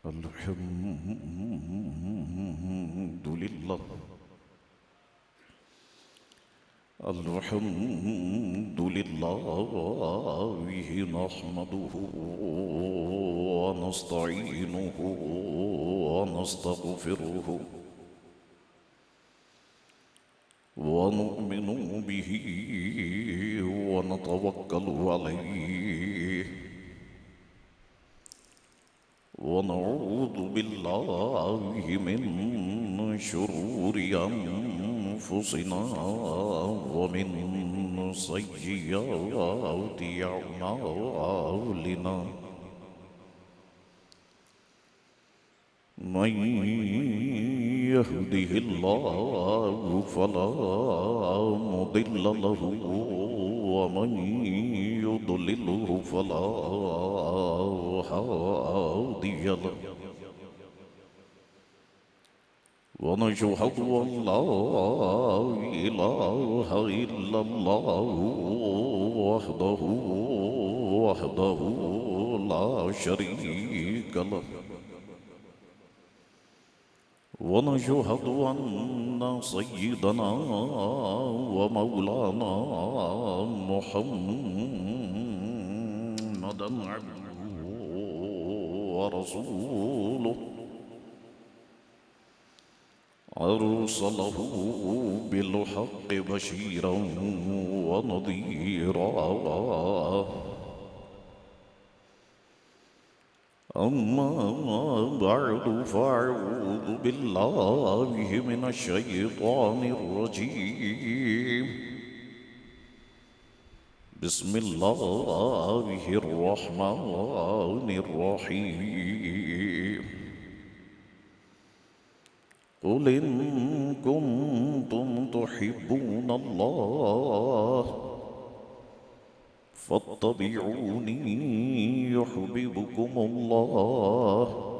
الحمد لله الحمد لله نحمده ونستعينه ونستغفره ونؤمن به ونتوكل عليه ونعوذ بالله من شرور أنفسنا ومن سيئات أعمالنا من يهده الله فلا مضل له ومن يضلله فلا هادي له ونشهد أن لا إله إلا الله وحده لا شريك له ونشهد أن سيدنا ومولانا محمدا عبده ورسوله أرسله بالحق بشيرا ونذيرا أما بعد فأعوذ بالله من الشيطان الرجيم بسم الله الرحمن الرحيم قل إن كنتم تحبون الله فاتبعوني يحببكم الله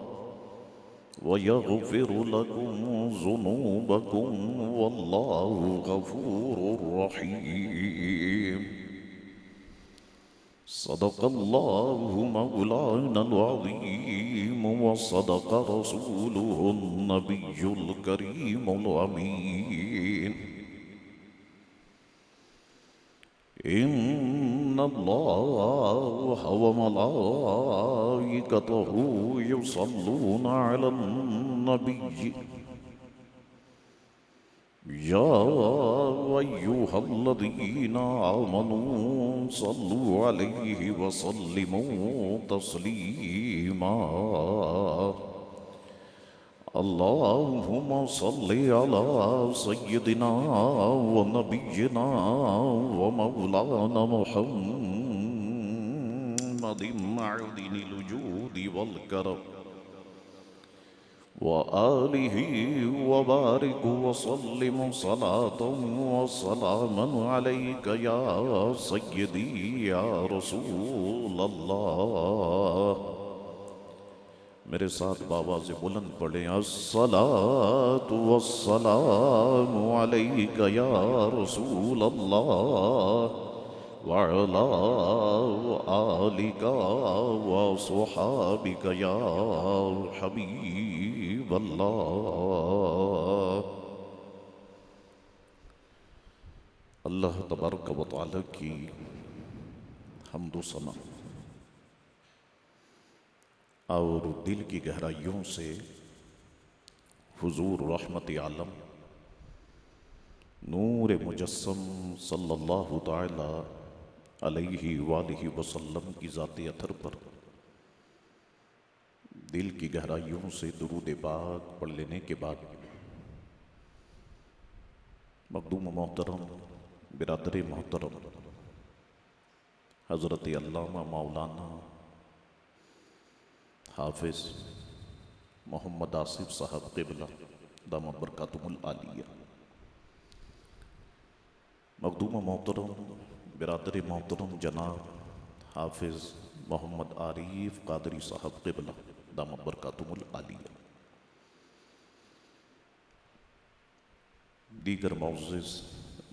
ويغفر لكم ذنوبكم والله غفور رحيم صدق الله مولانا العظيم وصدق رسوله النبي الكريم الأمين إن الله وملائكته يصلون على النبي يا أيها الذين آمنوا صلوا عليه وسلموا تسليما اللهم صل على سيدنا ونبينا ومولانا محمد معدن الوجود والكرم وآله وبارك وسلم صلاة وسلاما عليك يا سيدي يا رسول الله میرے ساتھ بآواز بلند پڑھیں الصلاة والسلام علیک یا رسول اللہ وعلى آلك وصحابك يا حبيب الله اللہ تبارک و تعالی کی حمد و ثنا اور دل کی گہرائیوں سے حضور رحمت عالم نور مجسم صلی اللہ تعالی علیہ وآلہ وسلم کی ذات اطہر پر دل کی گہرائیوں سے درود پاک پڑھ لینے کے بعد مخدوم محترم برادر محترم حضرت علامہ مولانا حافظ محمد آصف صاحب قبلہ دامت برکاتہم العالیہ مخدوم محترم برادر محترم جناب حافظ محمد عارف قادری صاحب قبلہ دامت برکاتہم العالیہ دیگر معزز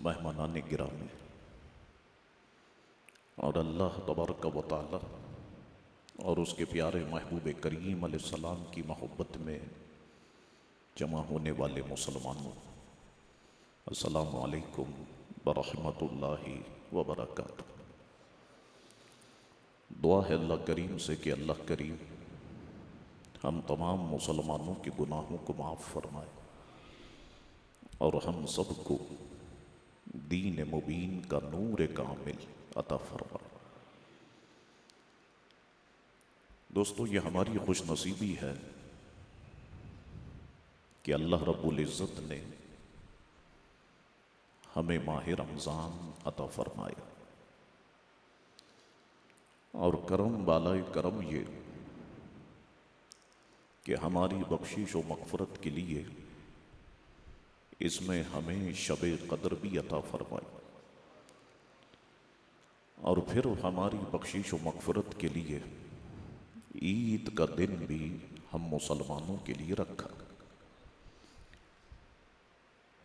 مہمانان گرامی اور اللہ تبارک و تعالی اور اس کے پیارے محبوب کریم علیہ السلام کی محبت میں جمع ہونے والے مسلمانوں، السلام علیکم ورحمۃ اللہ وبرکاتہ۔ دعا ہے اللہ کریم سے کہ اللہ کریم ہم تمام مسلمانوں کے گناہوں کو معاف فرمائے اور ہم سب کو دین مبین کا نور کامل عطا فرمائے۔ دوستو، یہ ہماری خوش نصیبی ہے کہ اللہ رب العزت نے ہمیں ماہ رمضان عطا فرمایا، اور کرم بالائے کرم یہ کہ ہماری بخشش و مغفرت کے لیے اس میں ہمیں شب قدر بھی عطا فرمائی، اور پھر ہماری بخشش و مغفرت کے لیے عید کا دن بھی ہم مسلمانوں کے لیے رکھا۔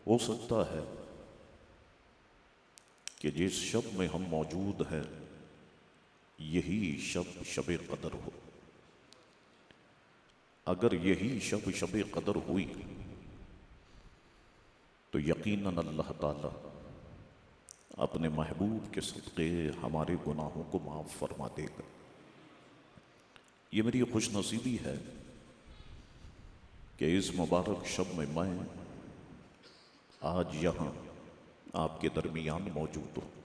ہو سکتا ہے کہ جس شب میں ہم موجود ہیں یہی شب قدر ہو۔ اگر یہی شب قدر ہوئی تو یقیناً اللہ تعالی اپنے محبوب کے صدقے ہمارے گناہوں کو معاف فرما دے گا۔ یہ میری خوش نصیبی ہے کہ اس مبارک شب میں آج یہاں آپ کے درمیان موجود ہوں۔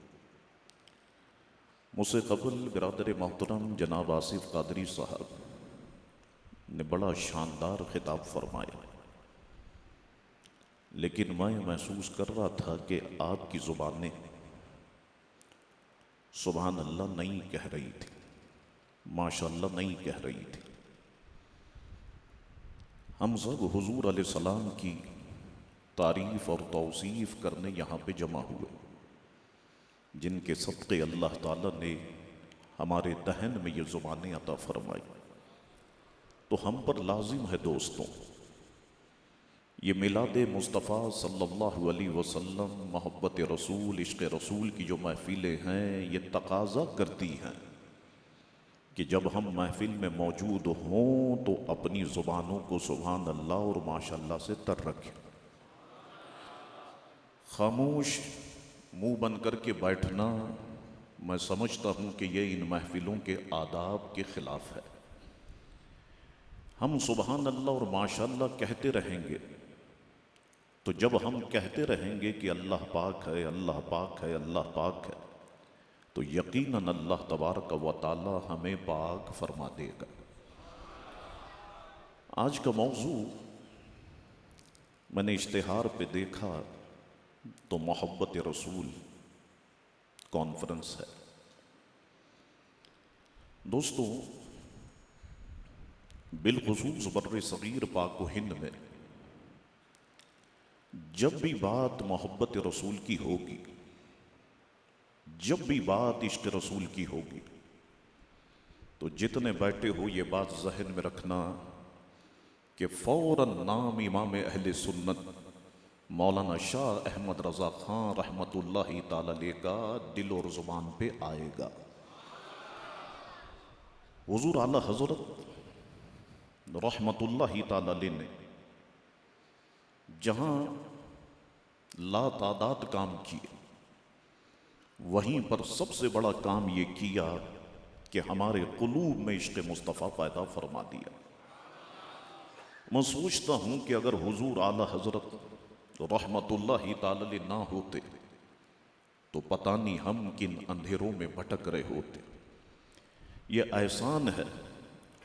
مجھ سے قبل برادر محترم جناب آصف قادری صاحب نے بڑا شاندار خطاب فرمایا، لیکن میں محسوس کر رہا تھا کہ آپ کی زبانیں سبحان اللہ نہیں کہہ رہی تھی، ماشاء اللہ نہیں کہہ رہی تھی۔ ہم سب حضور علیہ السلام کی تعریف اور توصیف کرنے یہاں پہ جمع ہوئے، جن کے صدقے اللہ تعالیٰ نے ہمارے دہن میں یہ زبانیں عطا فرمائی۔ تو ہم پر لازم ہے دوستوں، یہ میلاد مصطفیٰ صلی اللہ علیہ وسلم، محبت رسول، عشق رسول کی جو محفلیں ہیں یہ تقاضا کرتی ہیں کہ جب ہم محفل میں موجود ہوں تو اپنی زبانوں کو سبحان اللہ اور ماشاء اللہ سے تر رکھیں۔ خاموش منہ بن کر کے بیٹھنا میں سمجھتا ہوں کہ یہ ان محفلوں کے آداب کے خلاف ہے۔ ہم سبحان اللہ اور ماشاء اللہ کہتے رہیں گے تو جب ہم کہتے رہیں گے کہ اللہ پاک ہے، اللہ پاک ہے، اللہ پاک ہے، تو یقیناً اللہ تبارک و تعالی ہمیں پاک فرما دے گا۔ آج کا موضوع میں نے اشتہار پہ دیکھا تو محبت رسول کانفرنس ہے۔ دوستو، بالخصوص بر صغیر پاک و ہند میں جب بھی بات محبت رسول کی ہوگی، جب بھی بات عشق رسول کی ہوگی، تو جتنے بیٹھے ہو یہ بات ذہن میں رکھنا کہ فوراً نام امام اہل سنت مولانا شاہ احمد رضا خان رحمت اللہ تعالی علیہ کا دل اور زبان پہ آئے گا۔ حضور اعلی حضرت رحمت اللہ تعالی علیہ نے جہاں لا تعداد کام کیے، وہیں پر سب سے بڑا کام یہ کیا کہ ہمارے قلوب میں عشق مصطفیٰ پیدا فرما دیا۔ میں سوچتا ہوں کہ اگر حضور اعلی حضرت رحمت اللہ تعالی علیہ نہ ہوتے تو پتہ نہیں ہم کن اندھیروں میں بھٹک رہے ہوتے۔ یہ احسان ہے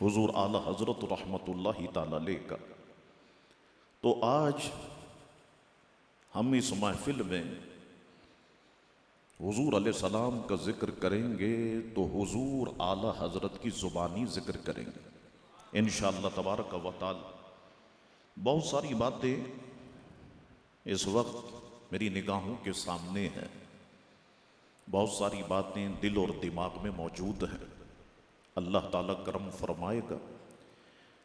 حضور اعلی حضرت رحمت اللہ تعالی علیہ کا۔ تو آج ہم اس محفل میں حضور علیہ السلام کا ذکر کریں گے تو حضور اعلی حضرت کی زبانی ذکر کریں گے انشاءاللہ تبارک و تعالی۔ بہت ساری باتیں اس وقت میری نگاہوں کے سامنے ہیں، بہت ساری باتیں دل اور دماغ میں موجود ہیں۔ اللہ تعالیٰ کرم فرمائے گا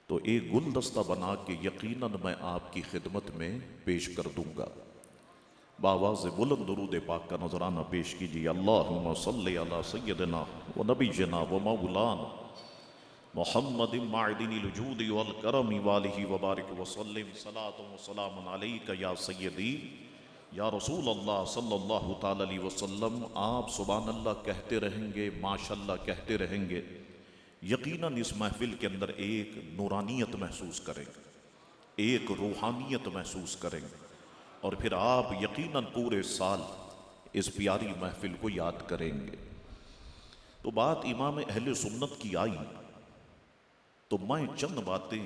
تو ایک گلدستہ بنا کے یقیناً میں آپ کی خدمت میں پیش کر دوں گا۔ بآواز بلند درود پاک کا نذرانہ پیش کیجیے۔ اللہم صلی علی سیدنا و نبینا و مولانا محمد معدن الوجود والکرم والہ وبارک وسلم صلاۃ وسلام علیک یا سیدی یا رسول اللہ صلی اللہ تعالی علیہ وسلم۔ آپ سبحان اللہ کہتے رہیں گے، ماشاءاللہ کہتے رہیں گے، یقیناً اس محفل کے اندر ایک نورانیت محسوس کریں گے، ایک روحانیت محسوس کریں گے، اور پھر آپ یقیناً پورے سال اس پیاری محفل کو یاد کریں گے۔ تو بات امام اہل سنت کی آئی تو میں چند باتیں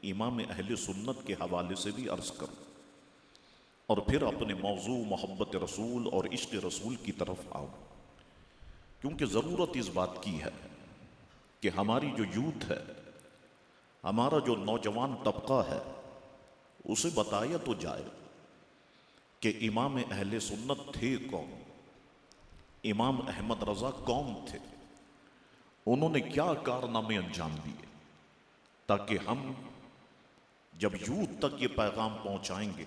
امام اہل سنت کے حوالے سے بھی عرض کروں، اور پھر اپنے موضوع محبت رسول اور عشق رسول کی طرف آؤں، کیونکہ ضرورت اس بات کی ہے کہ ہماری جو یوتھ ہے، ہمارا جو نوجوان طبقہ ہے، اسے بتایا تو جائے کہ امام اہل سنت تھے کون، امام احمد رضا کون تھے، انہوں نے کیا کارنامے انجام دیے، تاکہ ہم جب یوتھ تک یہ پیغام پہنچائیں گے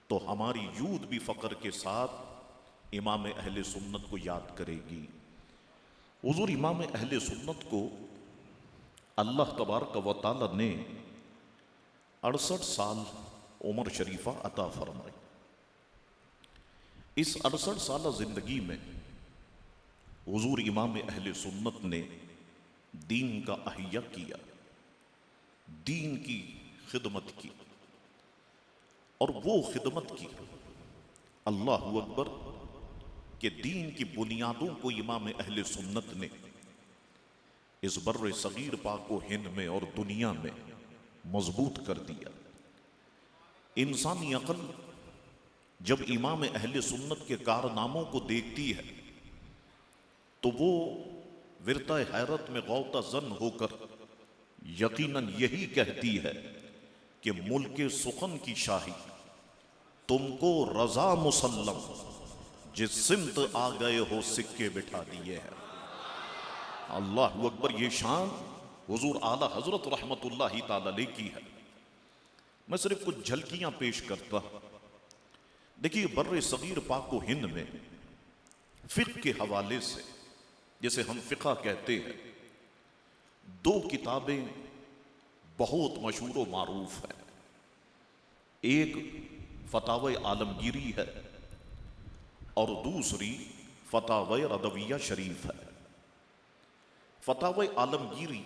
تو ہماری یوتھ بھی فخر کے ساتھ امام اہل سنت کو یاد کرے گی۔ حضور امام اہل سنت کو اللہ تبارک و تعالی نے 68 سال عمر شریفہ عطا فرمائی۔ اس 68 سالہ زندگی میں حضور امام اہل سنت نے دین کا احیا کیا، دین کی خدمت کی، اور وہ خدمت کی اللہ اکبر کہ دین کی بنیادوں کو امام اہل سنت نے اس بر صغیر پاک و ہند میں اور دنیا میں مضبوط کر دیا۔ انسانی عقل جب امام اہل سنت کے کارناموں کو دیکھتی ہے تو وہ ورطہ حیرت میں غوطہ زن ہو کر یقیناً یہی کہتی ہے کہ ملک سخن کی شاہی تم کو رضا مسلم، جس سمت آ گئے ہو سکے بٹھا دیے ہیں۔ اللہ اکبر، یہ شان حضور اعلی حضرت رحمت اللہ تعالی علیہ کی ہے۔ میں صرف کچھ جھلکیاں پیش کرتا ہوں۔ دیکھیے بر صغیر پاک و ہند میں فقہ کے حوالے سے، جسے ہم فقہ کہتے ہیں، 2 کتابیں بہت مشہور و معروف ہیں۔ ایک فتاوی عالمگیری ہے اور دوسری فتاوی رضویہ شریف ہے۔ فتاوی عالمگیری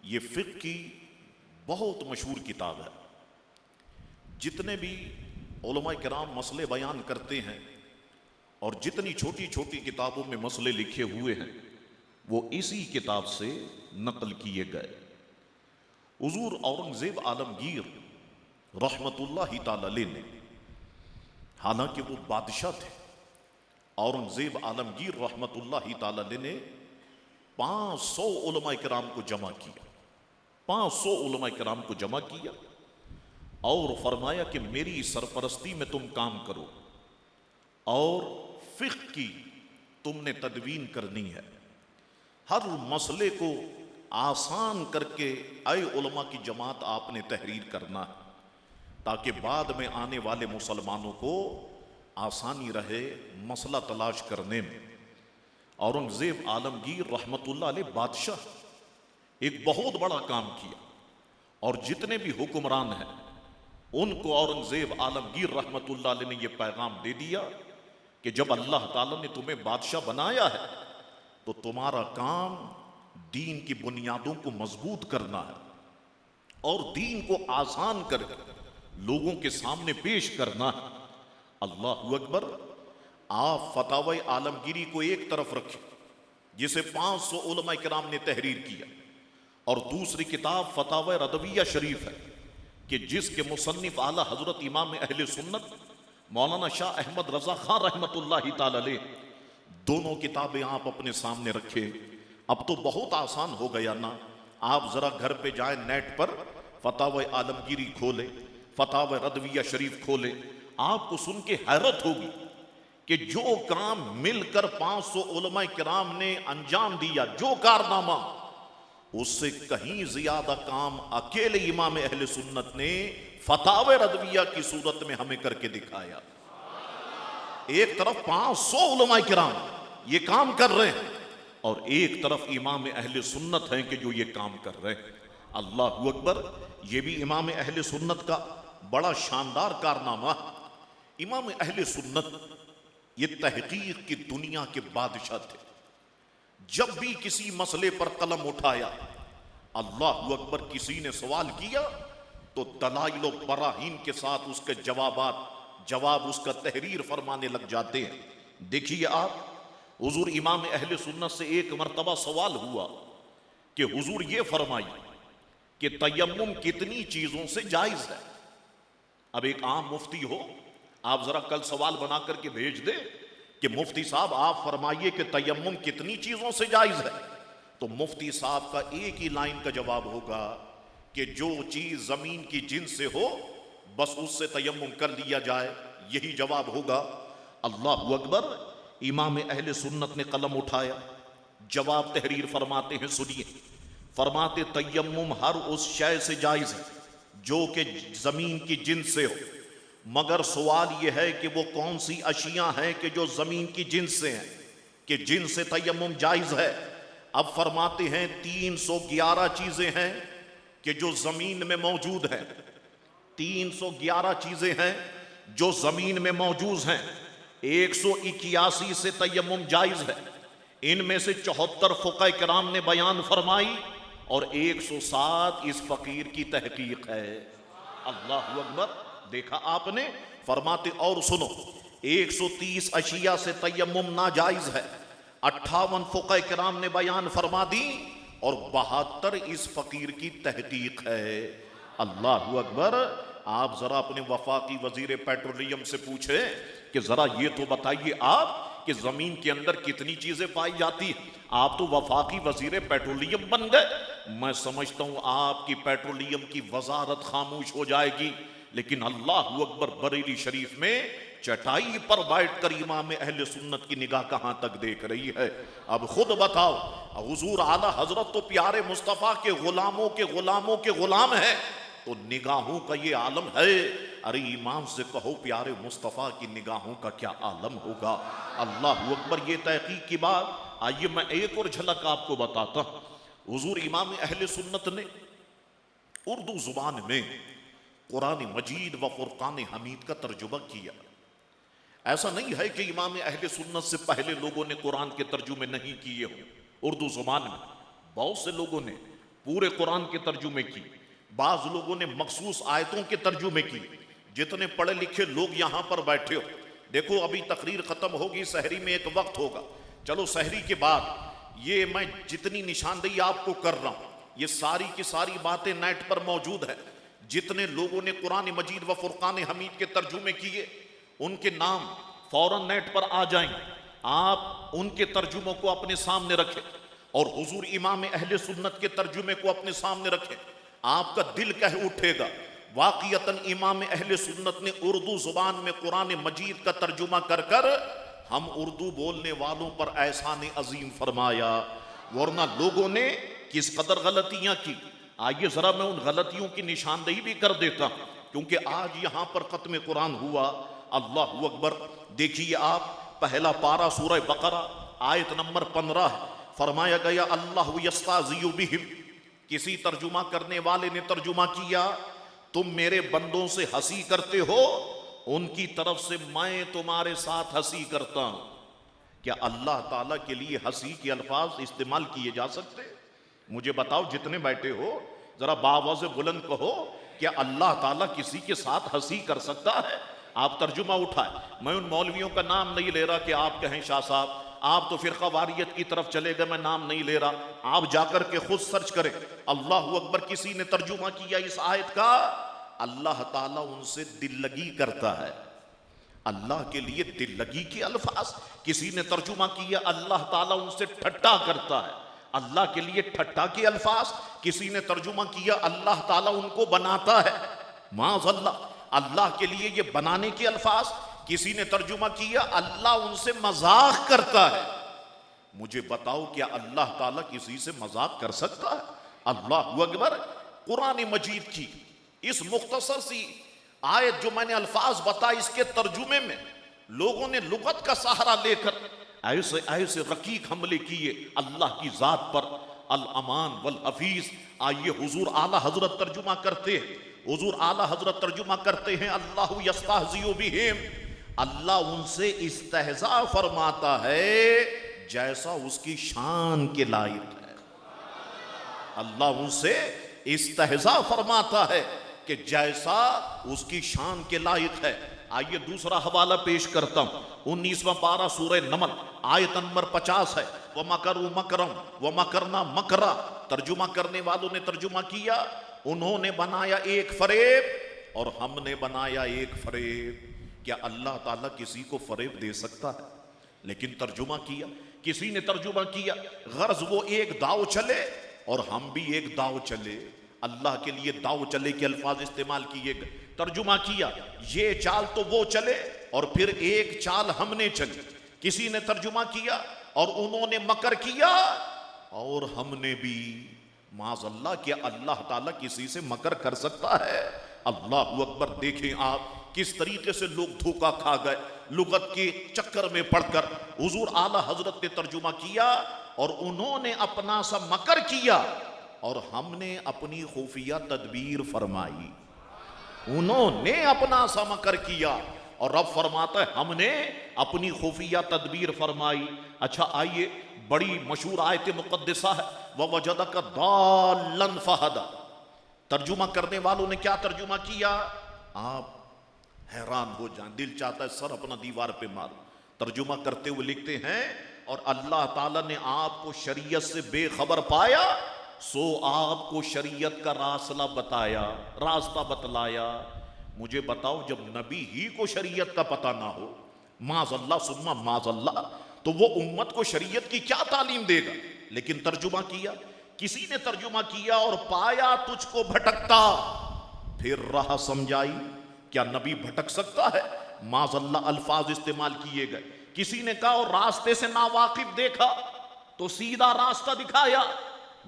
یہ فقہ کی بہت مشہور کتاب ہے۔ جتنے بھی علماء کرام مسئلے بیان کرتے ہیں اور جتنی چھوٹی چھوٹی کتابوں میں مسئلے لکھے ہوئے ہیں وہ اسی کتاب سے نقل کیے گئے۔ حضور اورنگزیب عالمگیر رحمت اللہ تعالی علیہ نے، حالانکہ وہ بادشاہ تھے، اورنگزیب عالمگیر رحمت اللہ تعالی علیہ نے 500 علماء کرام کو جمع کیا، 500 علماء کرام کو جمع کیا اور فرمایا کہ میری سرپرستی میں تم کام کرو اور فقہ کی تم نے تدوین کرنی ہے۔ ہر مسئلے کو آسان کر کے اے علماء کی جماعت آپ نے تحریر کرنا ہے، تاکہ بعد میں آنے والے مسلمانوں کو آسانی رہے مسئلہ تلاش کرنے میں۔ اورنگزیب عالمگیر رحمت اللہ علیہ بادشاہ ایک بہت بڑا کام کیا، اور جتنے بھی حکمران ہیں ان کو اورنگزیب عالمگیر رحمت اللہ علیہ نے یہ پیغام دے دیا کہ جب اللہ تعالیٰ نے تمہیں بادشاہ بنایا ہے تو تمہارا کام دین کی بنیادوں کو مضبوط کرنا ہے اور دین کو آسان کر کے لوگوں کے سامنے پیش کرنا ہے۔ اللہ اکبر، آپ فتاوی عالمگیری کو ایک طرف رکھیں جسے 500 علماء کرام نے تحریر کیا، اور دوسری کتاب فتاوی رضویہ شریف ہے کہ جس کے مصنف اعلی حضرت امام اہل سنت مولانا شاہ احمد رضا خان رحمت اللہ تعالی علیہ۔ دونوں کتابیں آپ اپنے سامنے رکھے۔ اب تو بہت آسان ہو گیا نا، آپ ذرا گھر پہ جائیں نیٹ پر فتاوی عالمگیری کھولے، فتاوی رضویہ شریف کھولے، آپ کو سن کے حیرت ہوگی کہ جو کام مل کر 500 علماء کرام نے انجام دیا، جو کارنامہ، اس سے کہیں زیادہ کام اکیلے امام اہل سنت نے فتاوی رضویہ کی صورت میں ہمیں کر کے دکھایا۔ ایک طرف 500 علماء کرام یہ کام کر رہے ہیں اور ایک طرف امام اہل سنت ہیں کہ جو یہ کام کر رہے ہیں۔ اللہ اکبر، یہ بھی امام اہل سنت کا بڑا شاندار کارنامہ۔ امام اہل سنت یہ تحقیق کی دنیا کے بادشاہ تھے۔ جب بھی کسی مسئلے پر قلم اٹھایا، اللہ اکبر، کسی نے سوال کیا تو دلائل و براہین کے ساتھ اس کے جواب اس کا تحریر فرمانے لگ جاتے ہیں۔ دیکھیے آپ، حضور امام اہل سنت سے ایک مرتبہ سوال ہوا کہ حضور یہ فرمائیے کہ تیمم کتنی چیزوں سے جائز ہے۔ اب ایک عام مفتی ہو، آپ ذرا کل سوال بنا کر کے بھیج دیں کہ مفتی صاحب آپ فرمائیے کہ تیمم کتنی چیزوں سے جائز ہے، تو مفتی صاحب کا ایک ہی لائن کا جواب ہوگا کہ جو چیز زمین کی جنس سے ہو بس اس سے تیمم کر لیا جائے، یہی جواب ہوگا۔ اللہ اکبر، امام اہل سنت نے قلم اٹھایا، جواب تحریر فرماتے ہیں، سنیے، فرماتے تیمم ہر اس شے سے جائز ہے جو کہ زمین کی جنس سے ہو، مگر سوال یہ ہے کہ وہ کون سی اشیاء ہیں کہ جو زمین کی جنس سے ہیں کہ جن سے تیمم جائز ہے۔ اب فرماتے ہیں 311 چیزیں ہیں کہ جو زمین میں موجود ہیں، 311 چیزیں ہیں جو زمین میں موجود ہیں، 181 سے تیمم جائز ہے۔ ان میں سے 74 فقہاء کرام نے بیان فرمائی اور 107 اس فقیر کی تحقیق ہے۔ اللہ اکبر، دیکھا آپ نے، فرماتے اور سنو، 130 اشیاء سے تیمم ناجائز ہے، 58 فقہاء کرام نے بیان فرما دی اور 72 اس فقیر کی تحقیق ہے۔ اللہ اکبر، آپ ذرا اپنے وفاقی وزیر پیٹرولیم سے پوچھیں کہ ذرا یہ تو بتائیے آپ کہ زمین کے اندر کتنی چیزیں پائی جاتی ہیں۔ آپ تو وفاقی وزیر پیٹرولیم بن گئے۔ میں سمجھتا ہوں آپ کی پیٹرولیم کی وزارت خاموش ہو جائے گی، لیکن اللہ اکبر، بریلی شریف میں چٹائی پر بیٹھ کر امام اہل سنت کی نگاہ کہاں تک دیکھ رہی ہے۔ اب خود بتاؤ، حضور اعلی حضرت تو پیارے مصطفیٰ کے غلاموں کے غلام ہیں، تو نگاہوں کا یہ عالم ہے۔ ارے امام سے کہو پیارے مصطفیٰ کی نگاہوں کا کیا عالم ہوگا۔ اللہ اکبر، یہ تحقیق کی بات۔ آئیے میں ایک اور جھلک آپ کو بتاتا ہوں۔ حضور امام اہل سنت نے اردو زبان میں قرآن مجید و فرقان حمید کا ترجمہ کیا۔ ایسا نہیں ہے کہ امام اہل سنت سے پہلے لوگوں نے قرآن کے ترجمے نہیں کیے ہوں۔ اردو زبان میں بہت سے لوگوں نے پورے قرآن کے ترجمے کی، بعض لوگوں نے مخصوص آیتوں کے ترجمے کی۔ جتنے پڑھے لکھے لوگ یہاں پر بیٹھے ہو، دیکھو ابھی تقریر ختم ہوگی، سحری میں ایک وقت ہوگا، چلو سحری کے بعد یہ میں جتنی نشاندہی آپ کو کر رہا ہوں، یہ ساری کی ساری باتیں نیٹ پر موجود ہے۔ جتنے لوگوں نے قرآن مجید و فرقان حمید کے ترجمے کیے، ان کے نام فوراً نیٹ پر آ جائیں، آپ ان کے ترجموں کو اپنے سامنے رکھیں اور حضور امام اہل سنت کے ترجمے کو اپنے سامنے رکھیں۔ آپ کا دل کہہ اٹھے گا، واقعتاً امام اہل سنت نے اردو زبان میں قرآن مجید کا ترجمہ کر کر ہم اردو بولنے والوں پر احسان عظیم فرمایا، ورنہ لوگوں نے کس قدر غلطیاں کی۔ آئیے ذرا میں ان غلطیوں کی نشاندہی بھی کر دیتا ہوں، کیونکہ آج یہاں پر ختم قرآن ہوا۔ اللہ اکبر، دیکھیے آپ، پہلا پارہ سورہ بقرہ آیت نمبر 15 ہے، فرمایا گیا اللہ یستہزئ بہم، کسی ترجمہ کرنے والے نے ترجمہ کیا تم میرے بندوں سے ہنسی کرتے ہو، ان کی طرف سے میں تمہارے ساتھ ہنسی کرتا ہوں۔ کیا اللہ تعالیٰ کے لیے ہنسی کے الفاظ استعمال کیے جا سکتے؟ مجھے بتاؤ، جتنے بیٹھے ہو ذرا باوض بلند کہو، کیا اللہ تعالیٰ کسی کے ساتھ ہنسی کر سکتا ہے؟ آپ ترجمہ اٹھائے، میں ان مولویوں کا نام نہیں لے رہا کہ آپ کہیں شاہ صاحب آپ تو فرقہ واریت کی طرف چلے گئے، میں نام نہیں لے رہا، آپ جا کر کے خود سرچ کریں۔ اللہ اکبر، کسی نے ترجمہ کیا اس آیت کا، اللہ تعالیٰ ان سے دل لگی کرتا ہے۔ اللہ کے لیے دل لگی کے الفاظ کسی نے ترجمہ کیا، اللہ تعالیٰ ان سے ٹھٹا کرتا ہے۔ اللہ کے لیے ٹھٹا کے الفاظ کسی نے ترجمہ کیا، اللہ تعالیٰ ان کو بناتا ہے۔ معاذ اللہ، اللہ کے لیے یہ بنانے کے الفاظ کسی نے ترجمہ کیا، اللہ ان سے مذاق کرتا ہے۔ مجھے بتاؤ، کیا اللہ تعالیٰ کسی سے مذاق کر سکتا ہے؟ اللہ اکبر، قرآن مجید کی اس مختصر سی آیت جو میں نے الفاظ بتا، اس کے ترجمے میں لوگوں نے لغت کا سہارا لے کر ایسے ایسے رقیق حملے کیے اللہ کی ذات پر، الامان والحفیظ۔ آئیے حضور اعلی حضرت ترجمہ کرتے ہیں، حضور اعلی حضرت ترجمہ کرتے ہیں، اللہ یستہزئ بہم، اللہ ان سے استہزاء فرماتا ہے جیسا اس کی شان کے لائق ہے۔ اللہ ان سے استہزاء فرماتا ہے کہ جیسا اس کی شان کے لائق ہے۔ آئیے دوسرا حوالہ پیش کرتا ہوں، 19واں پارہ سورہ نمل آیت نمبر 50 ہے، وَمَكَرُوا مَكْرًا وَمَكَرْنَا مَكْرًا۔ ترجمہ کرنے والوں نے ترجمہ کیا، انہوں نے بنایا ایک فریب اور ہم نے بنایا ایک فریب۔ کیا اللہ تعالیٰ کسی کو فریب دے سکتا ہے؟ لیکن ترجمہ کیا، کسی نے ترجمہ کیا غرض وہ ایک داؤ چلے اور ہم بھی ایک داؤ چلے، اللہ کے لیے داؤ چلے کے الفاظ استعمال کیے گئے۔ ترجمہ کیا یہ چال تو وہ چلے اور پھر ایک چال ہم نے چلی۔ کسی نے ترجمہ کیا اور انہوں نے مکر کیا اور ہم نے بھی۔ معاذ اللہ، کیا اللہ تعالیٰ کسی سے مکر کر سکتا ہے؟ اللہ اکبر۔ دیکھیں آپ کس طریقے سے لوگ دھوکا کھا گئے لغت کے چکر میں پڑھ کر۔ حضور اعلی حضرت نے ترجمہ کیا اور انہوں نے اپنا سا مکر کیا اور ہم نے اپنی خفیہ تدبیر فرمائی۔ انہوں نے اپنا سا مکر کیا اور رب فرماتا ہے ہم نے اپنی خفیہ تدبیر فرمائی۔ اچھا آئیے، بڑی مشہور آیت مقدسہ ہے، وَوَجَدَكَ ضَالًّا فَہَدَىٰ۔ ترجمہ کرنے والوں نے کیا ترجمہ کیا؟ آپ حیران ہو جائیں، دل چاہتا ہے سر اپنا دیوار پہ مارو۔ ترجمہ کرتے ہوئے لکھتے ہیں اور اللہ تعالیٰ نے آپ کو شریعت سے بے خبر پایا سو آپ کو شریعت کا راستہ بتایا، راستہ بتلایا۔ مجھے بتاؤ جب نبی ہی کو شریعت کا پتہ نہ ہو، معاذ اللہ ثم معاذ اللہ، تو وہ امت کو شریعت کی کیا تعلیم دے گا؟ لیکن ترجمہ کیا، کسی نے ترجمہ کیا اور پایا تجھ کو بھٹکتا، پھر راہ سمجھائی۔ کیا نبی بھٹک سکتا ہے؟ معاذ اللہ الفاظ استعمال کیے گئے۔ کسی نے کہا اور راستے سے ناواقف دیکھا تو سیدھا راستہ دکھایا۔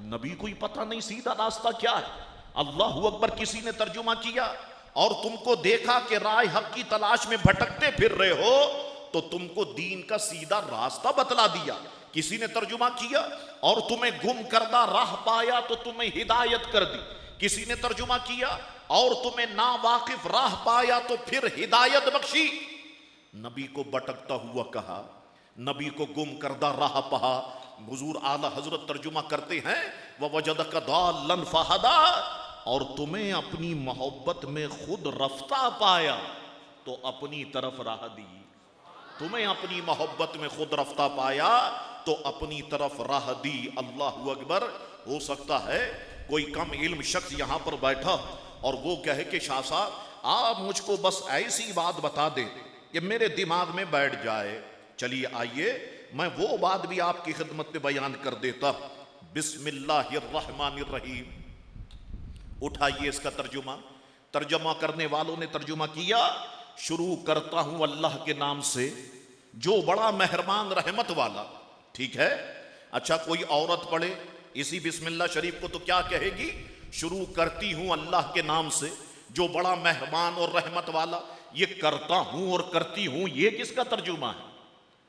نبی کو ہی پتہ نہیں سیدھا راستہ کیا ہے۔ اللہ اکبر۔ کسی نے ترجمہ کیا اور تم کو دیکھا کہ راہ حق کی تلاش میں بھٹکتے پھر رہے ہو تو تم کو دین کا سیدھا راستہ بتلا دیا۔ کسی نے ترجمہ کیا اور تمہیں گم کردہ راہ پایا تو تمہیں ہدایت کر دی۔ کسی نے ترجمہ کیا اور تمہیں ناواقف راہ پایا تو پھر ہدایت بخشی۔ نبی کو بھٹکتا ہوا کہا، نبی کو گم کردہ راہ پہا۔ حضور اعلی حضرت ترجمہ کرتے ہیں وَوَجَدَكَ ضَالًّا فَہَدَىٰ، اور تمہیں اپنی محبت میں خود رفتہ پایا تو اپنی طرف راہ دی۔ تمہیں اپنی محبت میں خود رفتہ پایا تو اپنی طرف راہ دی۔ اللہ اکبر۔ ہو سکتا ہے کوئی کم علم شخص یہاں پر بیٹھا اور وہ کہے کہ شاہ صاحب آپ مجھ کو بس ایسی بات بتا دیں کہ میرے دماغ میں بیٹھ جائے۔ چلیے آئیے میں وہ بات بھی آپ کی خدمت میں بیان کر دیتا۔ بسم اللہ الرحمن الرحیم۔ اٹھائیے اس کا ترجمہ۔ ترجمہ کرنے والوں نے ترجمہ کیا، شروع کرتا ہوں اللہ کے نام سے جو بڑا مہربان رحمت والا۔ ٹھیک ہے، اچھا کوئی عورت پڑھے اسی بسم اللہ شریف کو تو کیا کہے گی؟ شروع کرتی ہوں اللہ کے نام سے جو بڑا مہربان اور رحمت والا۔ یہ کرتا ہوں اور کرتی ہوں یہ کس کا ترجمہ ہے؟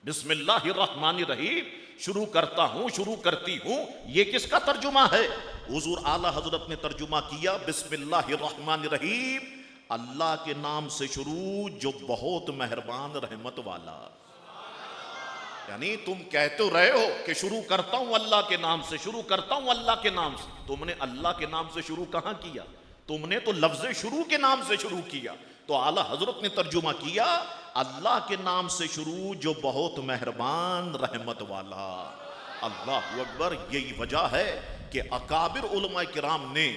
بسم اللہ الرحمن الرحیم، شروع کرتا ہوں شروع کرتی ہوں، یہ کس کا ترجمہ ہے؟ حضور اعلی حضرت نے ترجمہ کیا بسم اللہ الرحمن الرحیم، اللہ کے نام سے شروع جو بہت مہربان رحمت والا۔ یعنی تم کہتے رہے ہو کہ شروع کرتا ہوں اللہ کے نام سے، شروع کرتا ہوں اللہ کے نام سے، تم نے اللہ کے نام سے شروع کہاں کیا؟ تم نے تو لفظ شروع کے نام سے شروع کیا۔ تو اعلی حضرت نے ترجمہ کیا اللہ کے نام سے شروع جو بہت مہربان رحمت والا۔ اللہ اکبر۔ یہی وجہ ہے کہ اکابر علماء کرام نے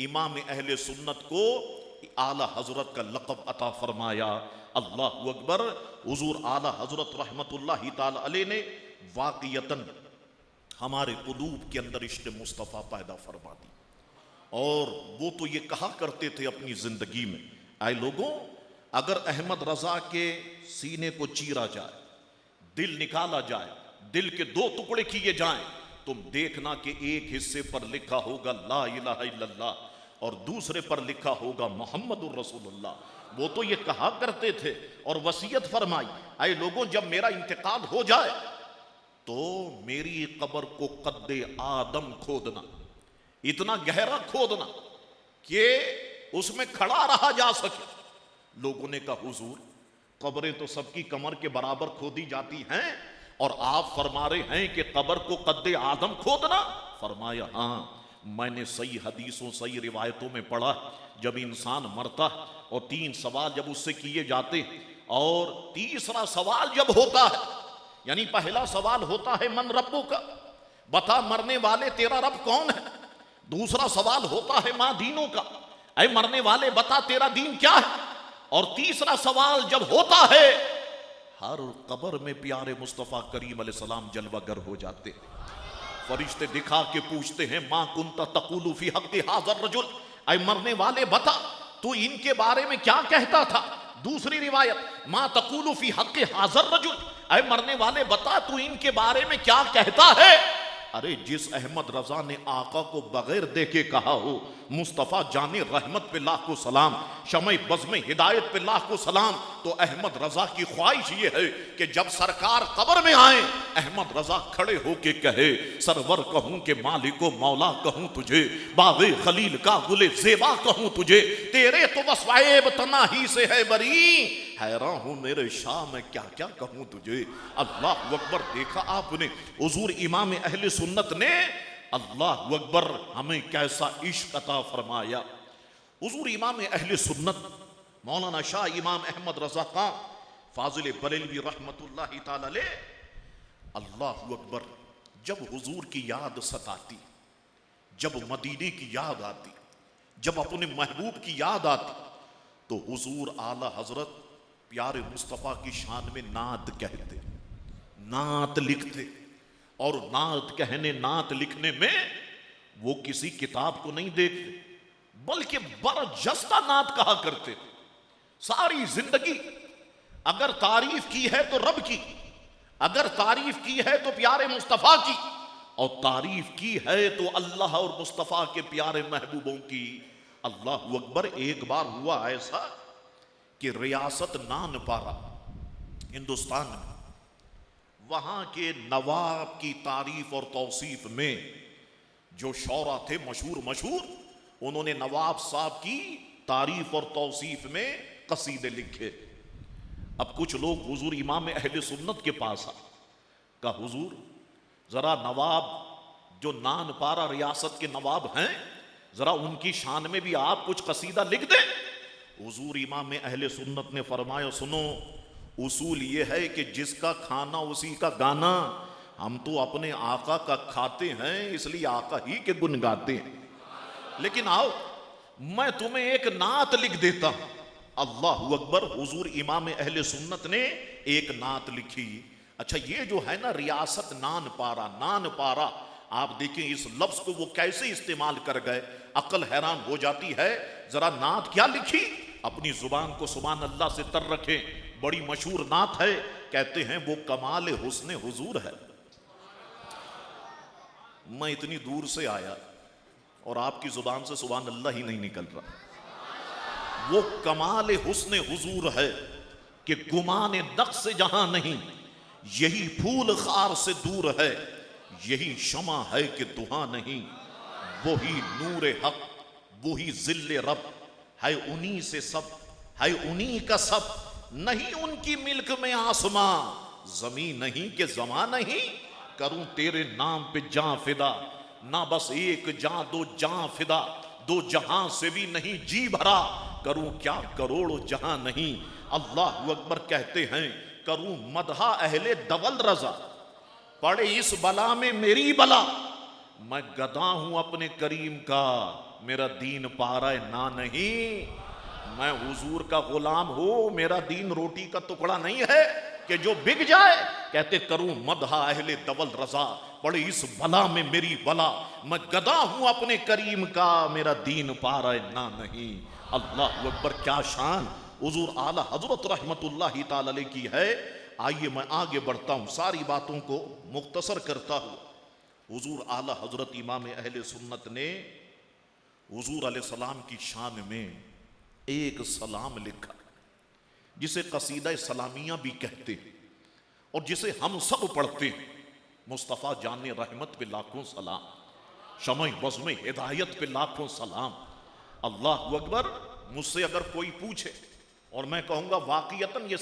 امام اہل سنت کو اعلی حضرت کا لقب عطا فرمایا۔ اللہ اکبر۔ حضور اعلی حضرت رحمت اللہ تعالی علیہ نے واقعتاً ہمارے قلوب کے اندر عشق مصطفیٰ پیدا فرما دی، اور وہ تو یہ کہا کرتے تھے اپنی زندگی میں، اے لوگوں اگر احمد رضا کے سینے کو چیرا جائے، دل نکالا جائے، دل کے دو ٹکڑے کیے جائیں، تم دیکھنا کہ ایک حصے پر لکھا ہوگا لا الہ الا اللہ اور دوسرے پر لکھا ہوگا محمد الرسول اللہ۔ وہ تو یہ کہا کرتے تھے اور وصیت فرمائی، اے لوگوں جب میرا انتقال ہو جائے تو میری قبر کو قد آدم کھودنا، اتنا گہرا کھودنا کہ اس میں کھڑا رہا جا سکے۔ لوگوں نے کہا حضور قبریں تو سب کی کمر کے برابر کھودی جاتی ہیں اور آپ فرما رہے ہیں کہ قبر کو قد آدم کھودنا؟ فرمایا ہاں، میں نے صحیح حدیثوں صحیح روایتوں میں پڑھا، جب انسان مرتا اور 3 سوال جب اس سے کیے جاتے اور تیسرا سوال جب ہوتا ہے، یعنی پہلا سوال ہوتا ہے من ربک کا، بتا مرنے والے تیرا رب کون ہے۔ دوسرا سوال ہوتا ہے ما دینوں کا، اے مرنے والے بتا تیرا دین کیا ہے۔ اور تیسرا سوال جب ہوتا ہے، ہر قبر میں پیارے مصطفیٰ کریم علیہ السلام جلوہ گر ہو جاتے ہیں۔ فرشتے دکھا کے پوچھتے ہیں ما کنت تقول فی حق ھذا الرجل، اے مرنے والے بتا تو ان کے بارے میں کیا کہتا تھا۔ دوسری روایت ما تقول فی حق ھذا الرجل، اے مرنے والے بتا تو ان کے بارے میں کیا کہتا ہے۔ ارے جس احمد رضا نے آقا کو بغیر دیکھے کہا ہو، مصطفیٰ جان رحمت پہ لاکھوں سلام، شمع بزم ہدایت پہ لاکھوں سلام، تو احمد رضا کی خواہش یہ ہے کہ جب سرکار قبر میں آئیں احمد رضا کھڑے ہو کے کہے سرور کہوں کہ مالک و مولا کہوں تجھے، باغ خلیل کا گل زیبا کہوں تجھے، تیرے تو بس عیب تناہی سے ہے بری، حیران ہوں میرے شاہ میں کیا کیا کہوں تجھے۔ اللہ اکبر، دیکھا آپ نے حضور امام اہل سنت نے، اللہ اکبر، ہمیں کیسا عشق عطا فرمایا۔ حضور امام اہل سنت مولانا شاہ امام احمد رضا خان فاضل بریلوی رحمت اللہ تعالی علیہ، اللہ اکبر، جب حضور کی یاد ستاتی، جب مدینے کی یاد آتی، جب اپنے محبوب کی یاد آتی، تو حضور اعلی حضرت پیارے مصطفیٰ کی شان میں نعت کہتے، نعت لکھتے، اور نعت کہنے نعت لکھنے میں وہ کسی کتاب کو نہیں دیکھتے بلکہ برجستہ نعت کہا کرتے۔ ساری زندگی اگر تعریف کی ہے تو رب کی، اگر تعریف کی ہے تو پیارے مصطفیٰ کی، اور تعریف کی ہے تو اللہ اور مصطفیٰ کے پیارے محبوبوں کی۔ اللہ اکبر، ایک بار ہوا ایسا کہ ریاست نان پارا ہندوستان میں، وہاں کے نواب کی تعریف اور توصیف میں جو شعراء تھے مشہور، انہوں نے نواب صاحب کی تعریف اور توصیف میں قصیدے لکھے۔ اب کچھ لوگ حضور امام اہل سنت کے پاس آئے، کہا حضور ذرا نواب جو نان پارا ریاست کے نواب ہیں، ذرا ان کی شان میں بھی آپ کچھ قصیدہ لکھ دیں۔ حضور امام اہل سنت نے فرمایا سنو، اصول یہ ہے کہ جس کا کھانا اسی کا گانا، ہم تو اپنے آقا کا کھاتے ہیں اس لیے آقا ہی کے گن گاتے ہیں، لیکن آؤ میں تمہیں ایک نعت لکھ دیتا ہوں۔ اللہ اکبر، حضور امام اہل سنت نے ایک نعت لکھی۔ اچھا یہ جو ہے نا ریاست نان پارا، آپ دیکھیں اس لفظ کو وہ کیسے استعمال کر گئے، عقل حیران ہو جاتی ہے۔ ذرا نعت کیا لکھی، اپنی زبان کو سبحان اللہ سے تر رکھیں، بڑی مشہور نعت ہے، کہتے ہیں وہ کمال حسن حضور ہے۔ میں اتنی دور سے آیا اور آپ کی زبان سے سبحان اللہ ہی نہیں نکل رہا۔ وہ کمال حسن حضور ہے کہ گمان نقص سے جہاں نہیں، یہی پھول خار سے دور ہے، یہی شمع ہے کہ دہاں نہیں، وہی نور حق وہی ذل رب ہے، انہی سے سب ہے، انہی کا سب، نہیں ان کی ملک میں آسماں زمین نہیں کہ زمان نہیں، کروں تیرے نام پہ جاں فدا، نہ بس ایک جاں دو جاں فدا، دو جہاں سے بھی نہیں جی بھرا، کروں کیا کروڑ جہاں نہیں۔ اللہ اکبر، کہتے ہیں کروں مدحہ اہل دول رضا، پڑے اس بلا میں میری بلا، میں گدا ہوں اپنے کریم کا، میرا دین پارا نہ نہیں، میں حضور کا غلام ہوں، میرا دین روٹی کا ٹکڑا نہیں ہے کہ جو بک جائے۔ کہتے کروں مدحہ اہل دول رضا، پڑے اس بلا میں میری بلا، میں گدا ہوں اپنے کریم کا، میرا دین پارا نہ نہیں۔ اللہ اکبر، کیا شان حضور اعلی حضرت رحمت اللہ تعالی علیہ کی ہے۔ آئیے میں آگے بڑھتا ہوں، ساری باتوں کو مختصر کرتا ہوں۔ حضور اعلی حضرت امام اہل سنت نے حضور علیہ السلام کی شان میں ایک سلام لکھا جسے قصیدہ سلامیہ بھی کہتے ہیں اور جسے ہم سب پڑھتے ہیں۔ مصطفیٰ جان رحمت پہ لاکھوں سلام، شمع بزم ہدایت پہ لاکھوں سلام۔ اللہ اکبر۔ مجھ سے اگر کوئی پوچھے اور میں کہوں گا واقعتاً یہ